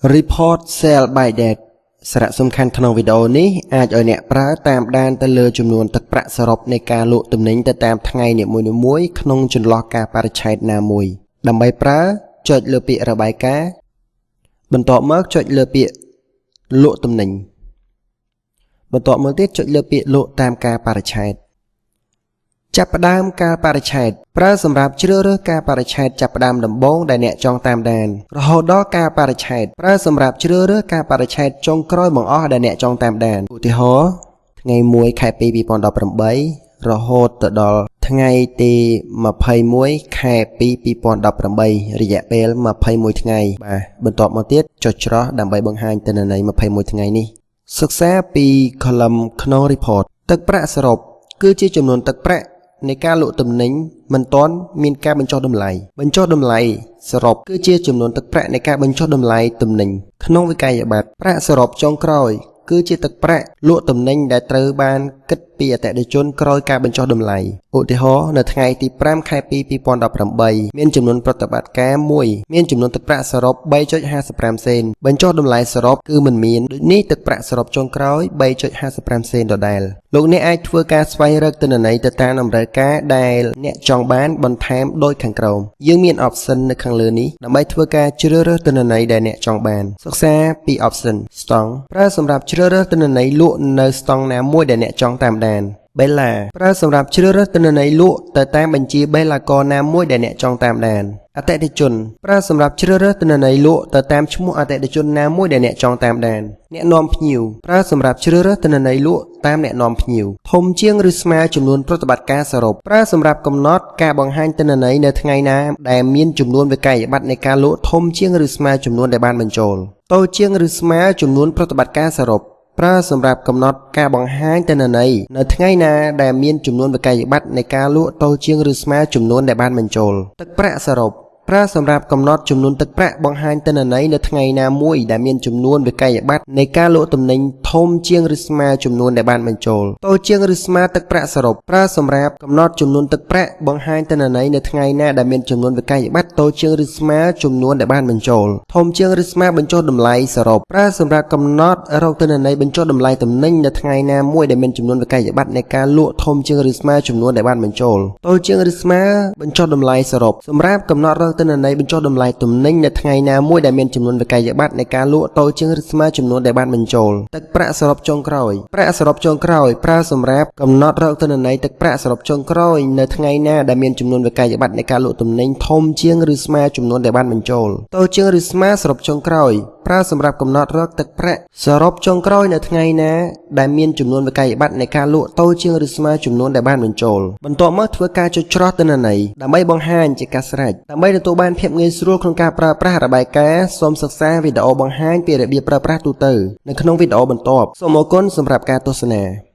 Report Sell by Date សារៈសំខាន់ក្នុងវីដេអូនេះអាចឲ្យអ្នកប្រើតាមដានទៅលើចំនួនទឹកប្រាក់សរុបនៃការលក់ទំនិញទៅតាមថ្ងៃនីមួយៗក្នុងចន្លោះកាលបរិច្ឆេទណាមួយដើម្បីប្រើចុចលើពាក្យរបាយការណ៍បន្ទាប់មកចុចលើពាក្យលក់ទំនិញបន្ទាប់មកទៀតចុចលើពាក្យលក់តាមកាលបរិច្ឆេទចាប់ផ្ដើមកាលបរិច្ឆេទប្រើសម្រាប់ជ្រើសរើសកាលបរិច្ឆេទចាប់ផ្ដើមដំបូងដែលអ្នកចង់តាមដានរហូតដល់កាលបរិច្ឆេទប្រើសម្រាប់ជ្រើសរើសកាលបរិច្ឆេទចុងក្រោយបង្អស់ដែលអ្នកចង់តាមដានឧទាហរណ៍ថ្ងៃ1ខែ2 2018រហូតទៅដល់ថ្ងៃទី21ខែ2 2018រយៈពេល21ថ្ងៃបាទបន្ទាប់មកទៀតចុចច្រោះដើម្បីបង្ហាញទិន្នន័យ21ថ្ងៃនេះសិក្សាពី column ក្នុង report ទឹកប្រាក់សរុបគឺជាចំនួនទឹកប្រាក់នៃការលក់ទំនិញមិនទាន់មានការបញ្ចុះតម្លៃសរុបគឺជាចំនួនទឹកប្រាក់នៃការបញ្ចុះតម្លៃទំនិញក្នុងវិក័យប័ត្រប្រាក់សរុបចុងក្រោយគឺជាទឹកប្រាក់លក់ទំនិញដែលត្រូវបានគិតពីអតិថិជនក្រោយការបញ្ចុះតម្លៃឧទាហរណ៍នៅថ្ងៃទី5ខែ2 2018មានចំនួនប្រតិបត្តិការ1មានចំនួនទឹកប្រាក់សរុប 3.55 សេនបញ្ចុះតម្លៃសរុបគឺមិនមានដូចនេះទឹកប្រាក់សរុបចុងក្រោយ 3.55 សេនដដែលលោកអ្នកអាចធ្វើការស្វែងរកទិន្នន័យទៅតាមតម្រូវការដែលអ្នកចង់បានបន្ថែមដូចខាងក្រោមយើងមាន option នៅខាងលើនេះដើម្បីធ្វើការជ្រើសរើសទិន្នន័យដែលអ្នកចង់បានសិក្សាពី option ស្តង់ប្រើសម្រាប់ជ្រើសរើសទិន្នន័យលក់នៅស្តង់ណាមួយដែលអ្នកចង់តាមដានBella ប្រើសម្រាប់ជ្រើសរើសទិន្នន័យលក់ទៅតាមបញ្ជី Bella កណាមួយដែលអ្នកចង់តាមដានអតិថិជនប្រើសម្រាប់ជ្រើសរើសទិន្នន័យលក់ទៅតាមឈ្មោះអតិថិជនណាមួយដែលអ្នកចង់តាមដានអ្នកនាំភ្ញៀវប្រើសម្រាប់ជ្រើសរើសទិន្នន័យលក់តាមអ្នកនាំភ្ញៀវធំជាងឬស្មើចំនួនប្រតិបត្តិការសរុបប្រើសម្រាប់កំណត់ការបង្ហាញទិន្នន័យនៅថ្ងៃណាដែលមានចំនួនវិក័យប័ត្រនៃការលក់ធំជាងឬស្មើចំនួនដែលបានបញ្ចូលតូចជាងឬស្មើចំនួនប្រតិបត្តិការសរុបប្រើសម្រាប់កំណត់ការបង្ហាញទិន្នន័យនៅថ្ងៃណាដែលមានចំនួនវិក័យប័ត្រនៃការលក់តូចជាងឬស្មើចំនួនដែលបានបញ្ចូលទឹកប្រាក់សរុបប្រើសម្រាប់កំណត់ចំនួនទឹកប្រាក់បង្ហាញទិន្នន័យនៅថ្ងៃណាមួយដែលមានចំនួនវិក័យប័ត្រនៃការលក់ទំនិញធំជាងឬស្មើចំនួនដែលបានបញ្ចូលតូចជាងឬស្មើទឹកប្រាក់សរុបប្រើសម្រាប់កំណត់ចំនួនទឹកប្រាក់បង្ហាញទិន្នន័យនៅថ្ងៃណាដែលមានចំនួនវិក័យប័ត្រតូចជាងឬស្មើចំនួនដែលបានបញ្ចូលធំជាងឬស្មើបញ្ចុះតម្លៃសរុបប្រើសម្រាប់កំណត់រកទិន្នន័យបញ្ចុះតម្លៃទំនិញនៅថ្ងៃណាមួយដែលមានចំនួនវិក័យប័ត្រនៃការលក់ធំជាងឬស្មើចំនួនដែលបានបញ្ចូលតូចជាងឬស្មើបញ្ចុះតម្លៃសរុបសម្រាប់កំណត់រកទិន្នន័យបញ្ចុះតម្លៃទំនិញនៅថ្ងៃណាមួយដែលមានចំនួនវិក័យប័ត្រនៃការលក់តូចជាងឬស្មើចំនួនដែលបានបញ្ចូលទឹកប្រាក់សរុបចុងក្រោយប្រាក់សរុបចុងក្រោយប្រើសម្រាប់កំណត់រកទិន្នន័យទឹកប្រាក់សរុបចុងក្រោយនៅថ្ងៃណាដែលមានចំនួនវិក័យប័ត្រនៃការលក់ទំនិញធំជាងឬស្មើចំនួនដែលបានបញ្ចូលតូចជាងឬស្មើសរុបចុងក្រោយប្រើសម្រាប់កំណត់រកទឹកប្រាក់សរុបចុងក្រោយនៅថ្ងៃណាដែលមានចំនួនវិក័យប័ត្រនៃការលក់តូចជាងឬស្មើចំនួនដែលបានបញ្ចូលបន្ទាប់មកធ្វើការចុចច្រោះទិន្នន័យដើម្បីបង្ហាញជាការស្រេចដើម្បីទទួលបានភាពងាយស្រួលក្នុងការប្រើប្រាស់របាយការណ៍សូមសិក្សាវីដេអូបង្ហាញពីរបៀបប្រើប្រាស់ទូទៅនៅក្នុងវីដេអូបន្ទាប់សូមអរគុណសម្រាប់ការទស្សនា